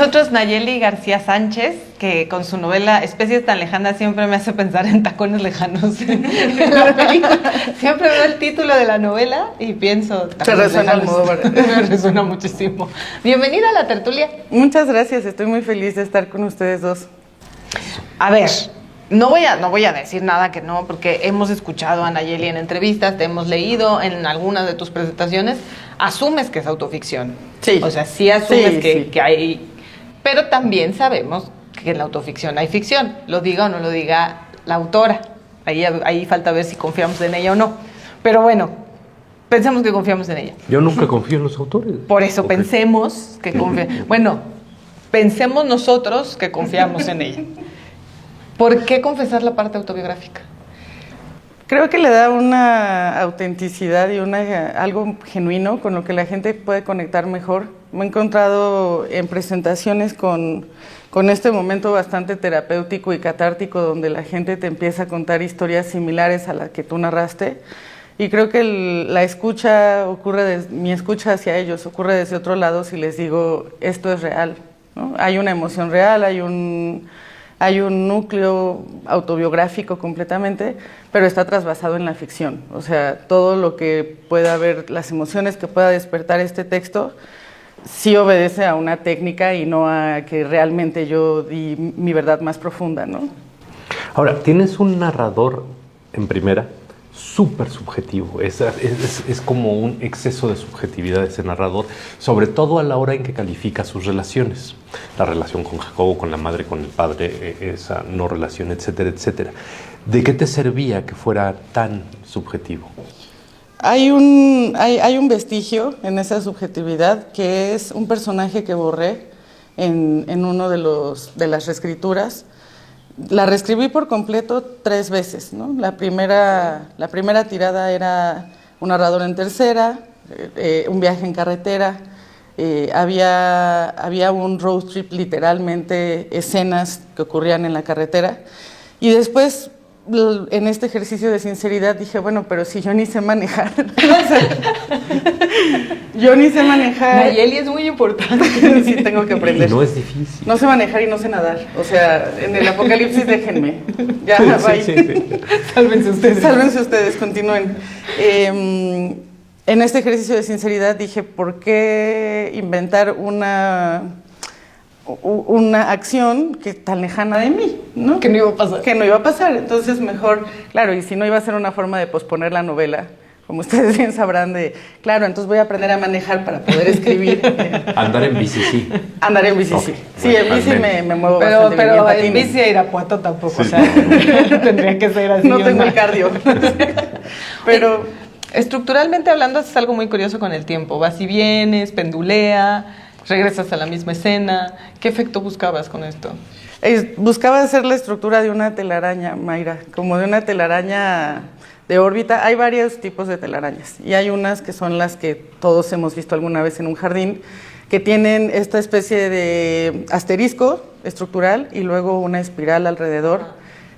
nosotros Nayeli García Sánchez, que con su novela Especies tan lejanas siempre me hace pensar en tacones lejanos en la película. Siempre veo el título de la novela y pienso... Te resuena Almodóvar. Me resuena muchísimo. Bienvenida a la tertulia. Muchas gracias, estoy muy feliz de estar con ustedes dos. A ver, no voy a decir nada que no, porque hemos escuchado a Nayeli en entrevistas, te hemos leído en algunas de tus presentaciones, asumes que es autoficción. Sí. O sea, sí asumes sí. que hay... Pero también sabemos que en la autoficción hay ficción, lo diga o no lo diga la autora. Ahí falta ver si confiamos en ella o no. Pero bueno, pensemos que confiamos en ella. Yo nunca confío en los autores. Por eso Okay. pensemos que confiamos. Bueno, pensemos nosotros que confiamos en ella. ¿Por qué confesar la parte autobiográfica? Creo que le da una autenticidad y algo genuino con lo que la gente puede conectar mejor. Me he encontrado en presentaciones con este momento bastante terapéutico y catártico donde la gente te empieza a contar historias similares a las que tú narraste. Y creo que mi escucha hacia ellos ocurre desde otro lado si les digo, esto es real, ¿no? Hay una emoción real, hay un núcleo autobiográfico completamente, pero está trasvasado en la ficción. O sea, todo lo que pueda haber, las emociones que pueda despertar este texto, sí obedece a una técnica y no a que realmente yo di mi verdad más profunda, ¿no? Ahora, tienes un narrador en primera súper subjetivo, es como un exceso de subjetividad ese narrador, sobre todo a la hora en que califica sus relaciones, la relación con Jacobo, con la madre, con el padre, esa no relación, etcétera, etcétera. ¿De qué te servía que fuera tan subjetivo? Hay un vestigio en esa subjetividad que es un personaje que borré en uno de las reescrituras. La reescribí por completo 3 veces, ¿no? La primera tirada era un narrador en tercera, un viaje en carretera, había un road trip, literalmente escenas que ocurrían en la carretera, y después en este ejercicio de sinceridad dije, bueno, pero si yo ni sé manejar. Yo ni sé manejar. Nayeli es muy importante. Sí, tengo que aprender. Y no es difícil. No sé manejar y no sé nadar. O sea, en el apocalipsis déjenme. Ya, bye. Sí. Sálvense ustedes. Sálvense ustedes, continúen. En este ejercicio de sinceridad dije, ¿por qué inventar una acción que tan lejana de mí, ¿no? Que no iba a pasar. Que no iba a pasar. Entonces mejor, claro, y si no iba a ser una forma de posponer la novela, como ustedes bien sabrán, entonces voy a aprender a manejar para poder escribir. Andar en bici, sí. Andar en bici, Okay. sí. Sí, en bici me muevo bastante bien. Pero en patines. bici a Irapuato tampoco, Sí. o sea, tendría que ser así. No tengo el cardio. Pero estructuralmente hablando, es algo muy curioso con el tiempo. Vas y vienes, pendulea, regresas a la misma escena. ¿Qué efecto buscabas con esto? Buscaba hacer la estructura de una telaraña, Mayra, como de una telaraña de órbita. Hay varios tipos de telarañas y hay unas que son las que todos hemos visto alguna vez en un jardín, que tienen esta especie de asterisco estructural y luego una espiral alrededor.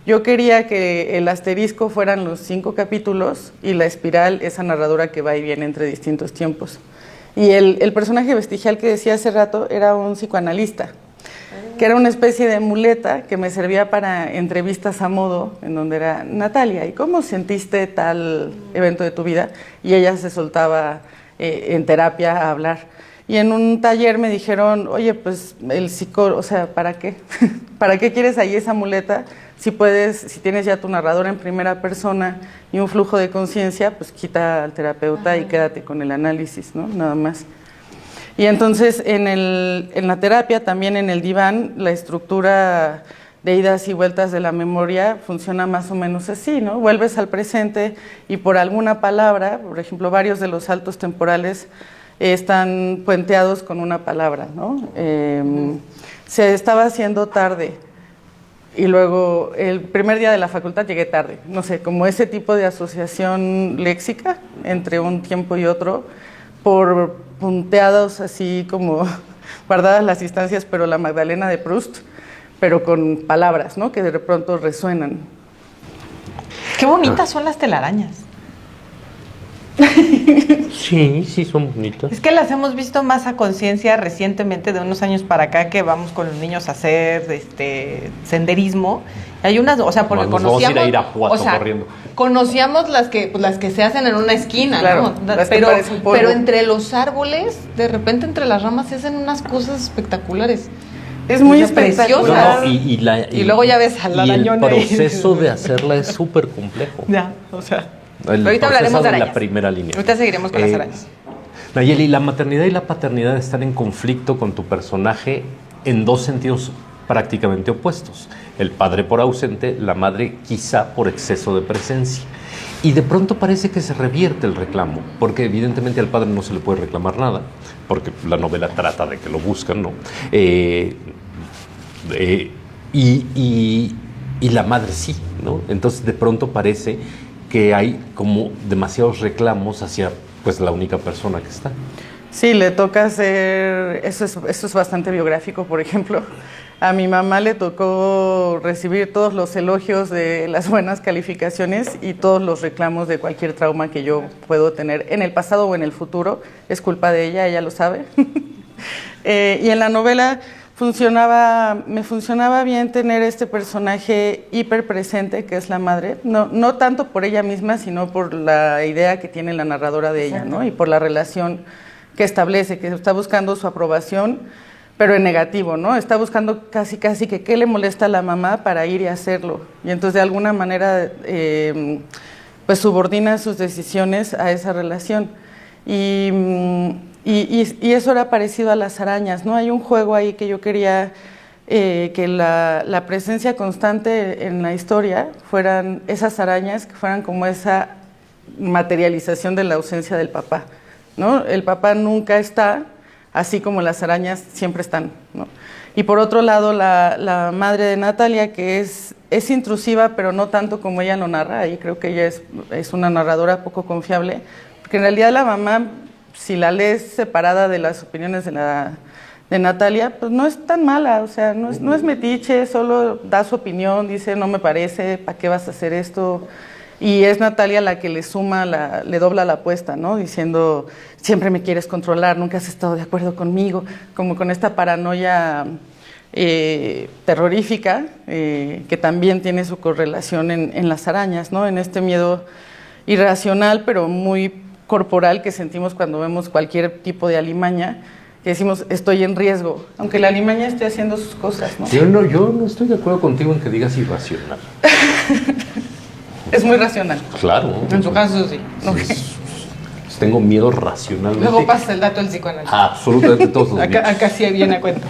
Yo quería que el asterisco fueran los 5 capítulos y la espiral esa narradora que va y viene entre distintos tiempos. Y el personaje vestigial que decía hace rato era un psicoanalista, que era una especie de muleta que me servía para entrevistas a modo, en donde era, Natalia, ¿y cómo sentiste tal evento de tu vida? Y ella se soltaba en terapia a hablar. Y en un taller me dijeron, oye, pues el psicólogo, o sea, ¿para qué? ¿Para qué quieres ahí esa muleta? Si tienes ya tu narrador en primera persona y un flujo de conciencia, pues quita al terapeuta y quédate con el análisis, ¿no? Nada más. Y entonces en la terapia, también en el diván, la estructura de idas y vueltas de la memoria funciona más o menos así, ¿no? Vuelves al presente y por alguna palabra, por ejemplo, varios de los saltos temporales están puenteados con una palabra, ¿no? Se estaba haciendo tarde y luego el primer día de la facultad llegué tarde, no sé, como ese tipo de asociación léxica entre un tiempo y otro, por punteados así como guardadas las distancias, pero la Magdalena de Proust, pero con palabras, ¿no? Que de pronto resuenan. Qué bonitas son las telarañas. Sí, sí, son bonitas. Es que las hemos visto más a conciencia recientemente, de unos años para acá, que vamos con los niños a hacer senderismo. Hay unas, o sea, porque Nos vamos a ir conocíamos, a Irapuato o sea, corriendo. conocíamos las que se hacen en una esquina, Claro, ¿no? las que parecen polvo. Pero entre los árboles, de repente entre las ramas se hacen unas cosas espectaculares. Es muy O sea, preciosas. No, Y luego ya ves a la y el arañona ahí. proceso de hacerla es súper complejo. Ya, o sea. El Ahorita hablaremos proceso de la arañas. primera línea. Ahorita seguiremos con las arañas. Nayeli, la maternidad y la paternidad están en conflicto con tu personaje en dos sentidos prácticamente opuestos. El padre por ausente, la madre quizá por exceso de presencia. Y de pronto parece que se revierte el reclamo, porque evidentemente al padre no se le puede reclamar nada, porque la novela trata de que lo buscan, ¿no? Y la madre sí, ¿no? Entonces de pronto parece que hay como demasiados reclamos hacia pues la única persona que está. Sí, le toca hacer, eso es bastante biográfico, por ejemplo. A mi mamá le tocó recibir todos los elogios de las buenas calificaciones y todos los reclamos de cualquier trauma que yo puedo tener en el pasado o en el futuro. Es culpa de ella lo sabe. Y en la novela me funcionaba bien tener este personaje hiper presente que es la madre, no tanto por ella misma, sino por la idea que tiene la narradora de ella, ¿no? Y por la relación que establece, que está buscando su aprobación, pero en negativo, ¿no? Está buscando casi que qué le molesta a la mamá para ir y hacerlo. Y entonces de alguna manera pues subordina sus decisiones a esa relación. Y eso era parecido a las arañas, ¿no? Hay un juego ahí que yo quería que la presencia constante en la historia fueran esas arañas, que fueran como esa materialización de la ausencia del papá, ¿no? El papá nunca está, así como las arañas siempre están, ¿no? Y por otro lado, la madre de Natalia, que es intrusiva, pero no tanto como ella lo narra, ahí creo que ella es una narradora poco confiable, porque en realidad la mamá, si la lees separada de las opiniones de Natalia, pues no es tan mala, o sea, no es metiche, solo da su opinión, dice, no me parece, ¿para qué vas a hacer esto? Y es Natalia la que le suma, le dobla la apuesta, ¿no? Diciendo, siempre me quieres controlar, nunca has estado de acuerdo conmigo, como con esta paranoia terrorífica, que también tiene su correlación en las arañas, ¿no? En este miedo irracional, pero muy corporal que sentimos cuando vemos cualquier tipo de alimaña, que decimos, estoy en riesgo, aunque la alimaña esté haciendo sus cosas, ¿no? Yo no estoy de acuerdo contigo en que digas irracional. Es muy racional. Claro. En su caso, sí. Tengo miedo racionalmente. Luego pasa el dato del psicoanálisis. Absolutamente todos los días. Acá sí viene a cuento.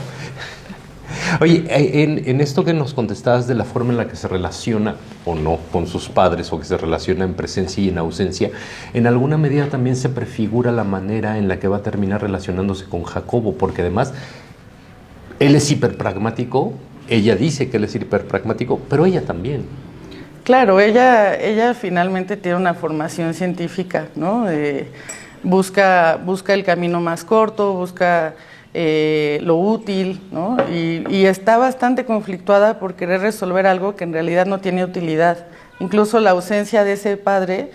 Oye, en esto que nos contestabas de la forma en la que se relaciona o no con sus padres, o que se relaciona en presencia y en ausencia, en alguna medida también se prefigura la manera en la que va a terminar relacionándose con Jacobo, porque además él es hiperpragmático, ella dice que él es hiperpragmático, pero ella también. Claro, ella finalmente tiene una formación científica, ¿no? Busca el camino más corto, busca lo útil, ¿no? Y está bastante conflictuada por querer resolver algo que en realidad no tiene utilidad. Incluso la ausencia de ese padre,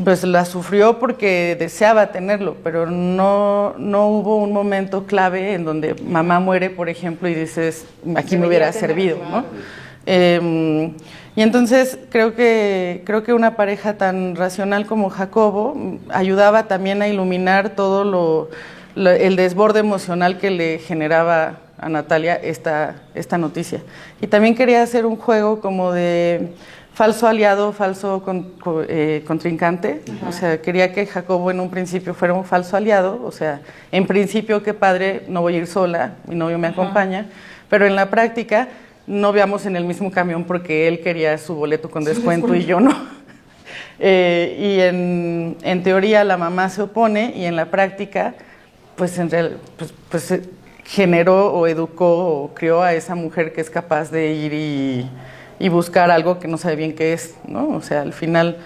pues la sufrió porque deseaba tenerlo, pero no hubo un momento clave en donde mamá muere, por ejemplo, y dices, aquí me hubiera servido, ¿no? Y entonces creo que una pareja tan racional como Jacobo ayudaba también a iluminar todo el desborde emocional que le generaba a Natalia esta noticia. Y también quería hacer un juego como de falso aliado, falso contrincante. O sea, quería que Jacobo en un principio fuera un falso aliado, o sea, en principio, qué padre, no voy a ir sola, mi novio me acompaña, pero en la práctica no viamos en el mismo camión porque él quería su boleto con descuento y yo no. Y en teoría la mamá se opone y en la práctica pues generó o educó o crió a esa mujer que es capaz de ir y buscar algo que no sabe bien qué es, ¿no? O sea, al final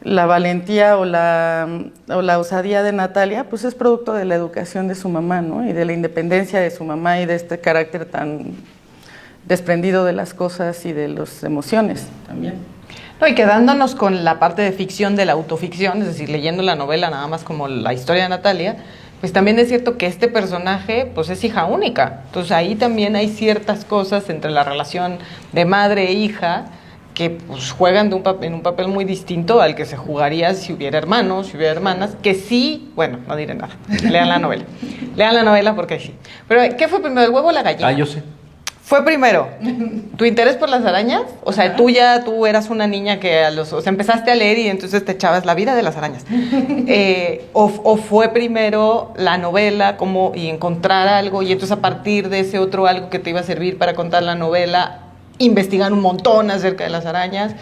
la valentía o la osadía de Natalia pues es producto de la educación de su mamá, ¿no? Y de la independencia de su mamá y de este carácter tan desprendido de las cosas y de las emociones también. No, y quedándonos con la parte de ficción de la autoficción, es decir, leyendo la novela nada más como la historia de Natalia, pues también es cierto que este personaje pues es hija única. Entonces ahí también hay ciertas cosas entre la relación de madre e hija que pues juegan en un papel muy distinto al que se jugaría si hubiera hermanos, si hubiera hermanas, que sí, bueno, no diré nada, lean la novela porque sí. Pero ¿qué fue primero, el huevo o la gallina? Yo sé. Fue primero tu interés por las arañas, o sea, tú eras una niña que o sea, empezaste a leer y entonces te echabas la vida de las arañas, o fue primero la novela y encontrar algo y entonces a partir de ese otro algo que te iba a servir para contar la novela, investigar un montón acerca de las arañas.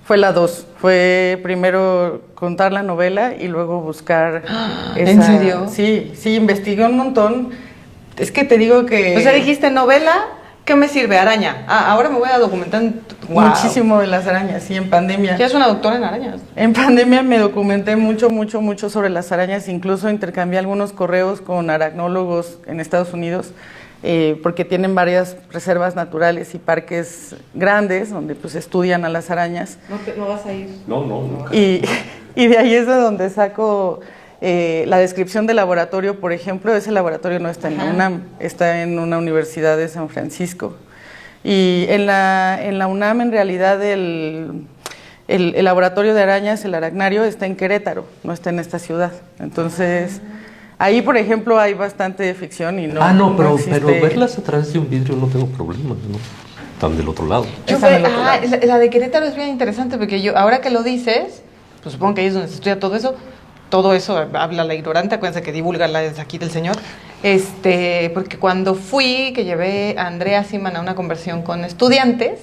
Fue la 2. Fue primero contar la novela y luego buscar ¿En serio? Sí, investigué un montón. Es que te digo que... O sea, dijiste novela, ¿qué me sirve? Araña. Ahora me voy a documentar. Wow. Muchísimo de las arañas, sí, en pandemia. Ya es una doctora en arañas. En pandemia me documenté mucho sobre las arañas. Incluso intercambié algunos correos con aracnólogos en Estados Unidos. Porque tienen varias reservas naturales y parques grandes donde pues estudian a las arañas. ¿No vas a ir? No, nunca. Y de ahí es de donde saco la descripción del laboratorio. Por ejemplo, ese laboratorio no está en la UNAM, está en una universidad de San Francisco. Y en la UNAM, en realidad, el laboratorio de arañas, el aracnario, está en Querétaro, no está en esta ciudad. Entonces... Ahí, por ejemplo, hay bastante ficción y no. Pero existe... verlas a través de un vidrio no tengo problema, ¿no? Están del otro lado. La de Querétaro es bien interesante porque ahora que lo dices, pues supongo que ahí es donde se estudia todo eso habla la ignorante, acuérdense que divulga la desde aquí del señor. Porque cuando que llevé a Andrea Siman a una conversión con estudiantes,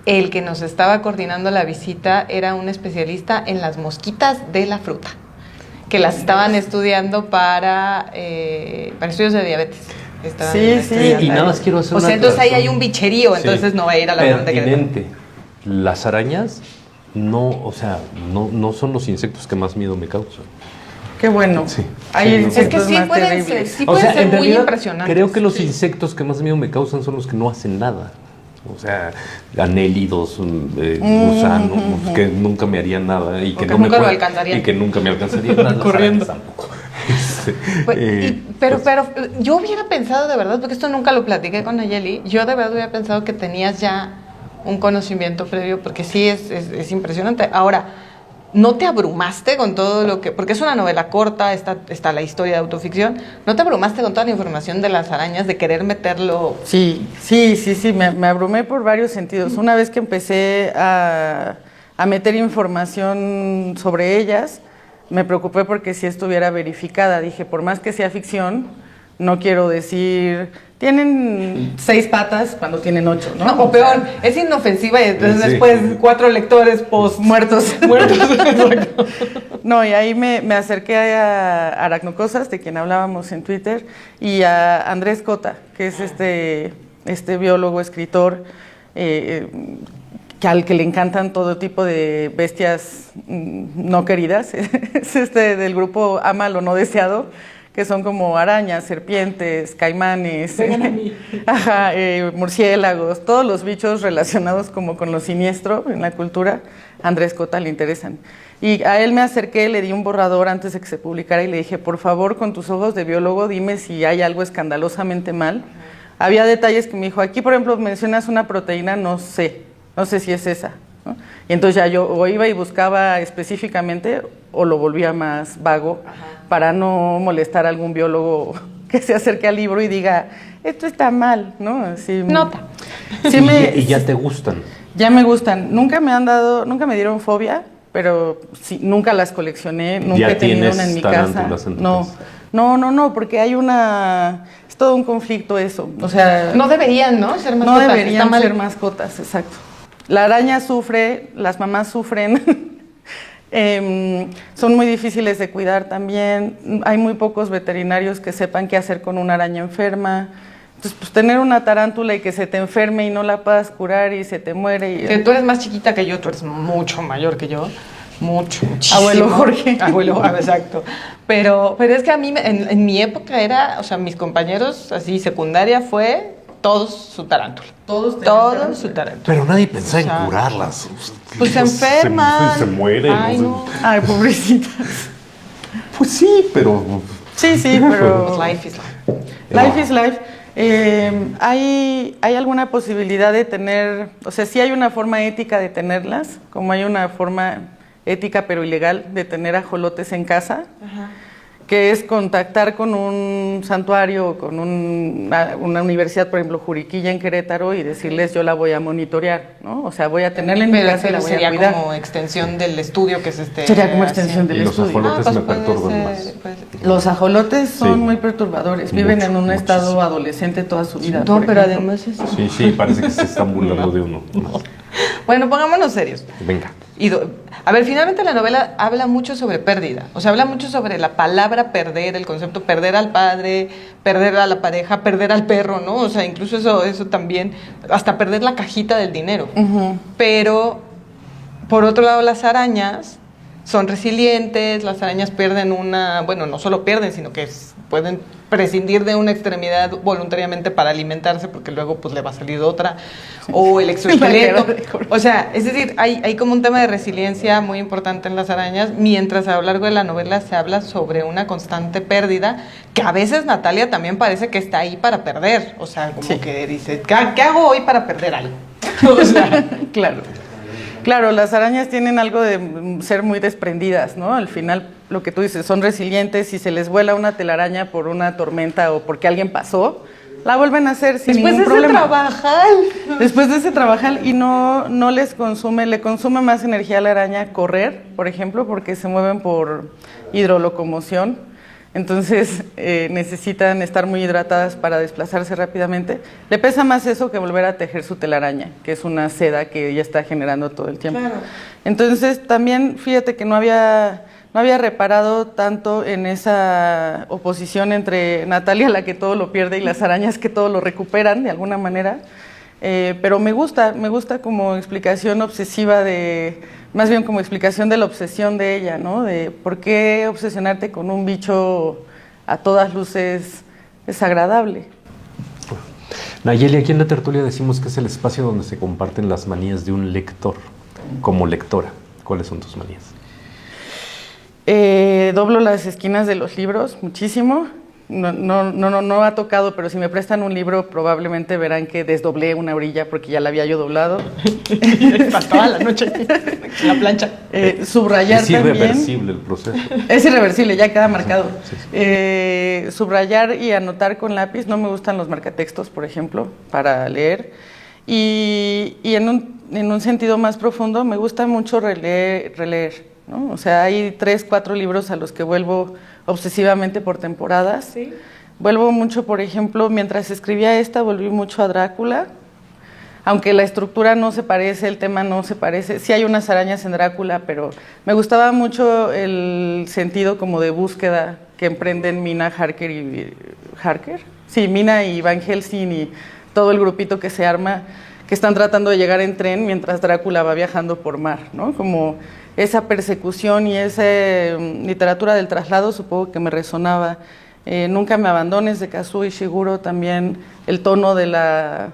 el que nos estaba coordinando la visita era un especialista en las mosquitas de la fruta, que las estaban estudiando para estudios de diabetes. Sí. Y nada más quiero hacer entonces ahí hay un bicherío, entonces no va a ir a la UNAM de Querétaro. Las arañas no son los insectos que más miedo me causan. Qué bueno. Sí. Hay insectos es que sí pueden ser muy impresionantes. Creo que los insectos que más miedo me causan son los que no hacen nada. O sea, anélidos, gusanos, que nunca me harían nada y que nunca me alcanzarían nada. Corriendo. Tampoco. Pero yo hubiera pensado de verdad, porque esto nunca lo platiqué con Nayeli, yo de verdad hubiera pensado que tenías ya un conocimiento previo, porque sí es impresionante. Ahora, ¿no te abrumaste con todo lo que...? Porque es una novela corta, está la historia de autoficción. ¿No te abrumaste con toda la información de las arañas, de querer meterlo? Sí. Me abrumé por varios sentidos. Una vez que empecé a meter información sobre ellas, me preocupé porque si estuviera verificada. Dije, por más que sea ficción, no quiero decir... Tienen 6 patas cuando tienen 8, ¿no? O peor, es inofensiva y entonces después 4 lectores muertos. No, y ahí me acerqué a Aracnocosas, de quien hablábamos en Twitter, y a Andrés Cota, que es este biólogo, escritor, al que le encantan todo tipo de bestias no queridas. Es del grupo Ama lo no deseado, que son como arañas, serpientes, caimanes, murciélagos, todos los bichos relacionados como con lo siniestro en la cultura. A Andrés Cota le interesan. Y a él me acerqué, le di un borrador antes de que se publicara y le dije, por favor, con tus ojos de biólogo, dime si hay algo escandalosamente mal. Había detalles que me dijo, aquí por ejemplo mencionas una proteína, no sé si es esa, ¿no? Y entonces ya yo o iba y buscaba específicamente o lo volvía más vago para no molestar a algún biólogo que se acerque al libro y diga, esto está mal, ¿no? Así, nota. Sí y ya te gustan. Ya me gustan. Nunca me dieron fobia, pero sí, nunca las coleccioné, nunca he tenido una en mi casa. No, porque hay es todo un conflicto eso. O sea, no deberían, ¿no? Ser mascotas. No deberían ser mascotas, exacto. La araña sufre, las mamás sufren. Son muy difíciles de cuidar también. Hay muy pocos veterinarios que sepan qué hacer con una araña enferma. Entonces, pues tener una tarántula y que se te enferme y no la puedas curar y se te muere. Que tú eres más chiquita que yo, tú eres mucho mayor que yo. Muchísimo. Abuelo Jorge. Exacto. Pero es que a mí, en mi época era, o sea, mis compañeros, así, secundaria fue... Todos su tarántula. Todos su tarántula. Pero nadie pensaba en curarlas. Pues se enferman. Se mueren. Ay, ¿no? no. Ay, pobrecitas. Pues sí, pero... Sí, pero... Pues life is life. Life is life. ¿Hay alguna posibilidad de tener, o sea, sí hay una forma ética de tenerlas, como hay una forma ética pero ilegal de tener ajolotes en casa? Ajá. Que es contactar con un santuario o con una universidad, por ejemplo, Juriquilla en Querétaro, y decirles yo la voy a monitorear, ¿no? O sea, voy a tenerla en mi casa y la voy a cuidar. Sería como extensión del estudio que se esté Sería como extensión del estudio. Y los ajolotes me perturban más. Los ajolotes son muy perturbadores, viven Mucho, en un estado muchísimo. adolescente toda su vida. No, pero además es... Sí, parece que se están burlando de uno. Bueno, pongámonos serios. Venga. A ver, finalmente la novela habla mucho sobre pérdida, o sea, habla mucho sobre la palabra perder, el concepto perder al padre, perder a la pareja, perder al perro, ¿no? O sea, incluso eso también, hasta perder la cajita del dinero. Uh-huh. Pero, por otro lado, las arañas son resilientes, las arañas pierden bueno, no solo pierden, sino que pueden prescindir de una extremidad voluntariamente para alimentarse, porque luego pues le va a salir otra, o el exoesqueleto. O sea, es decir, hay como un tema de resiliencia muy importante en las arañas, mientras a lo largo de la novela se habla sobre una constante pérdida, que a veces Natalia también parece que está ahí para perder, o sea, como que dice, ¿qué hago hoy para perder algo? O sea, Claro, las arañas tienen algo de ser muy desprendidas, ¿no? Al final, lo que tú dices, son resilientes. Si se les vuela una telaraña por una tormenta o porque alguien pasó, la vuelven a hacer sin ningún problema. Después de ese trabajar y no les consume, le consume más energía a la araña correr, por ejemplo, porque se mueven por hidrolocomoción. Entonces necesitan estar muy hidratadas para desplazarse rápidamente. Le pesa más eso que volver a tejer su telaraña, que es una seda que ella está generando todo el tiempo. Claro. Entonces también fíjate que no había reparado tanto en esa oposición entre Natalia, la que todo lo pierde, y las arañas que todo lo recuperan de alguna manera. Pero me gusta como explicación obsesiva más bien como explicación de la obsesión de ella, ¿no? De por qué obsesionarte con un bicho a todas luces es agradable. Nayeli, aquí en la tertulia decimos que es el espacio donde se comparten las manías de un lector. Como lectora, ¿cuáles son tus manías? Doblo las esquinas de los libros muchísimo. No ha tocado, pero si me prestan un libro probablemente verán que desdoblé una orilla porque ya la había yo doblado. Toda la noche en la plancha. Subrayar también. Es irreversible el proceso. Es irreversible, ya queda marcado. Sí. Subrayar y anotar con lápiz. No me gustan los marcatextos, por ejemplo, para leer. Y en un sentido más profundo, me gusta mucho releer, ¿no? O sea, hay 3, 4 libros a los que vuelvo obsesivamente por temporadas. ¿Sí? Vuelvo mucho, por ejemplo, mientras escribía volví mucho a Drácula, aunque la estructura no se parece, el tema no se parece. Sí hay unas arañas en Drácula, pero me gustaba mucho el sentido como de búsqueda que emprenden Mina Harker Mina y Van Helsing y todo el grupito que se arma, que están tratando de llegar en tren mientras Drácula va viajando por mar, ¿no? Como esa persecución y esa literatura del traslado supongo que me resonaba. Nunca me abandones, de Kazuo Ishiguro, también el tono de la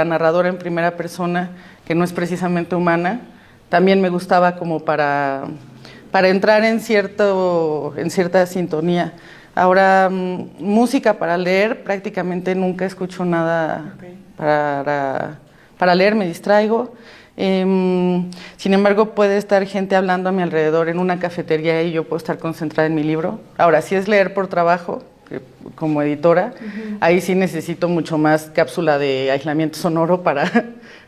narradora en primera persona, que no es precisamente humana, también me gustaba como para entrar en cierta sintonía. Ahora, música para leer, prácticamente nunca escucho nada. Para leer, me distraigo. Sin embargo, puede estar gente hablando a mi alrededor en una cafetería y yo puedo estar concentrada en mi libro. Ahora, si es leer por trabajo, como editora, ahí sí necesito mucho más cápsula de aislamiento sonoro para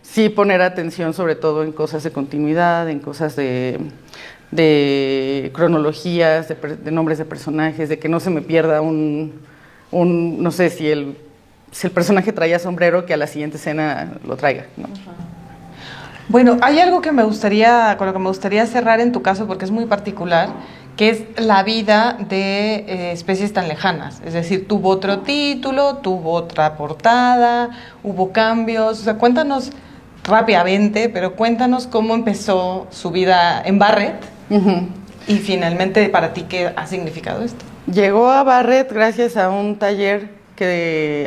sí poner atención, sobre todo en cosas de continuidad, en cosas de cronologías, de nombres de personajes, de que no se me pierda no sé, si el personaje traía sombrero, que a la siguiente escena lo traiga, ¿no? Bueno, hay algo con lo que me gustaría cerrar en tu caso, porque es muy particular, que es la vida de especies tan lejanas. Es decir, tuvo otro título, tuvo otra portada, hubo cambios. O sea, cuéntanos rápidamente, pero cuéntanos cómo empezó su vida en Barrett y finalmente para ti qué ha significado esto. Llegó a Barrett gracias a un taller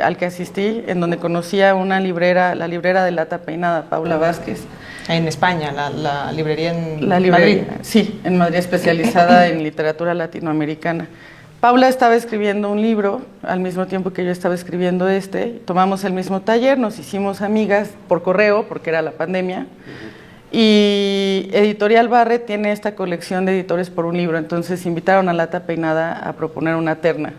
al que asistí, en donde conocí a la librera de Lata Peinada, Paula Vázquez. En España, la librería en La librería, Madrid. sí, en Madrid, especializada en literatura latinoamericana. Paula estaba escribiendo un libro al mismo tiempo que yo estaba escribiendo tomamos el mismo taller, nos hicimos amigas por correo, porque era la pandemia, y Editorial Barrett tiene esta colección de editores por un libro, entonces invitaron a Lata Peinada a proponer una terna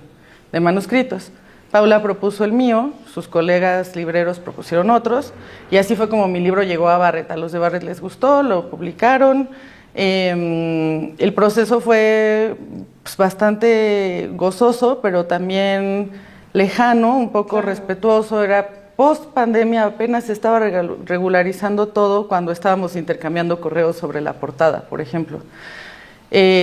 de manuscritos. Paula propuso el mío, sus colegas libreros propusieron otros, y así fue como mi libro llegó a Barrett. A los de Barrett les gustó, lo publicaron. El proceso fue pues, bastante gozoso, pero también lejano, un poco respetuoso. Era post pandemia, apenas se estaba regularizando todo cuando estábamos intercambiando correos sobre la portada, por ejemplo.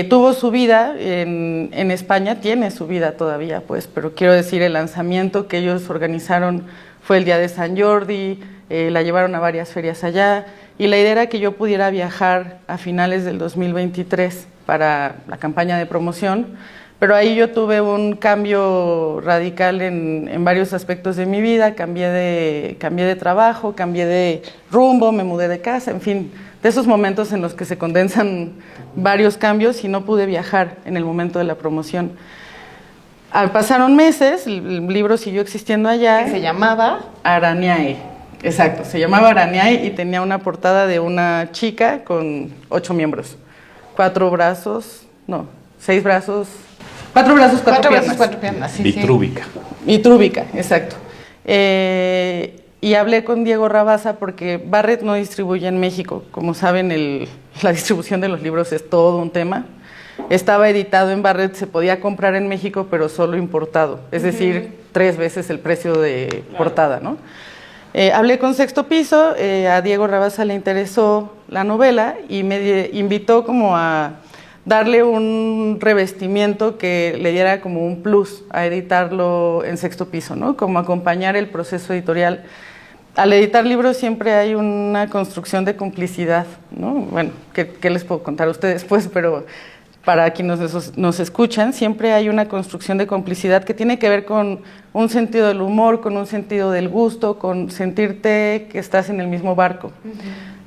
Tuvo su vida en España, tiene su vida todavía, pues, pero quiero decir, el lanzamiento que ellos organizaron fue el día de San Jordi, la llevaron a varias ferias allá, y la idea era que yo pudiera viajar a finales del 2023 para la campaña de promoción, pero ahí yo tuve un cambio radical en varios aspectos de mi vida, cambié de trabajo, cambié de rumbo, me mudé de casa, en fin, de esos momentos en los que se condensan varios cambios y no pude viajar en el momento de la promoción. Pasaron meses, el libro siguió existiendo allá. ¿Qué se llamaba? Arañae, exacto, se llamaba Arañae y tenía una portada de una chica con 8 miembros, 4 brazos, no, 6 brazos, 4 brazos, 4 piernas. 4 piernas, sí, Vitrúbica. Vitrúbica, exacto. Y hablé con Diego Rabasa porque Barrett no distribuye en México. Como saben, la distribución de los libros es todo un tema. Estaba editado en Barrett, se podía comprar en México, pero solo importado. Es decir, 3 veces el precio de portada, ¿no? Hablé con Sexto Piso, a Diego Rabasa le interesó la novela y me invitó como a darle un revestimiento que le diera como un plus a editarlo en Sexto Piso, ¿no? Como acompañar el proceso editorial. Al editar libros siempre hay una construcción de complicidad, ¿no? Bueno, ¿qué les puedo contar a ustedes después? Pero para quienes nos escuchan, siempre hay una construcción de complicidad que tiene que ver con un sentido del humor, con un sentido del gusto, con sentirte que estás en el mismo barco.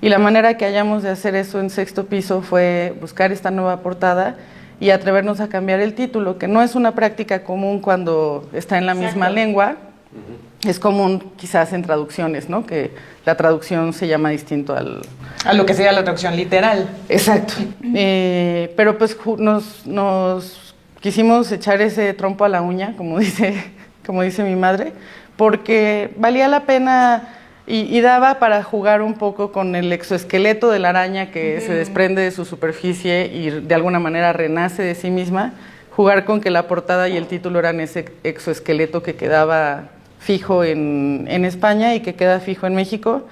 Y la manera que hallamos de hacer eso en Sexto Piso fue buscar esta nueva portada y atrevernos a cambiar el título, que no es una práctica común cuando está en la misma lengua. Es común quizás en traducciones, ¿no? Que la traducción se llama distinto a lo que sería la traducción literal. Exacto. Pero pues nos quisimos echar ese trompo a la uña, como dice mi madre, porque valía la pena y daba para jugar un poco con el exoesqueleto de la araña que se desprende de su superficie y de alguna manera renace de sí misma, jugar con que la portada y el título eran ese exoesqueleto que quedaba fijo en España y que queda fijo en México.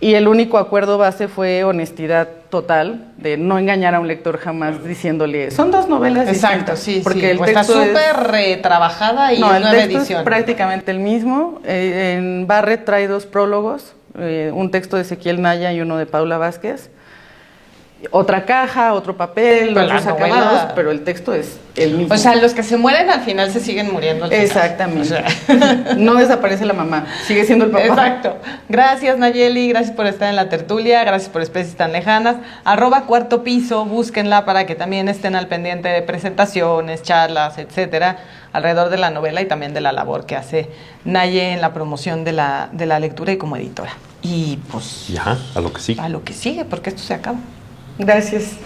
Y el único acuerdo base fue honestidad total, de no engañar a un lector jamás diciéndole, son 2 novelas distintas. Sí, porque el está texto súper retrabajada y no, es el nueva texto edición. es prácticamente el mismo. En Barrett trae 2 prólogos, un texto de Ezequiel Naya y uno de Paula Vázquez. Otra caja, otro papel, Pero otros la novela... acabados, pero el texto es el mismo. O sea, los que se mueren al final se siguen muriendo al final. Exactamente. O sea. No desaparece la mamá, sigue siendo el papá. Exacto. Gracias, Nayeli, gracias por estar en la tertulia, gracias por Especies Tan Lejanas. @Cuarto Piso, búsquenla para que también estén al pendiente de presentaciones, charlas, etcétera, alrededor de la novela y también de la labor que hace Naye en la promoción de la lectura y como editora. Y pues Ya, a lo que sí. a lo que sigue, porque esto se acaba. Gracias.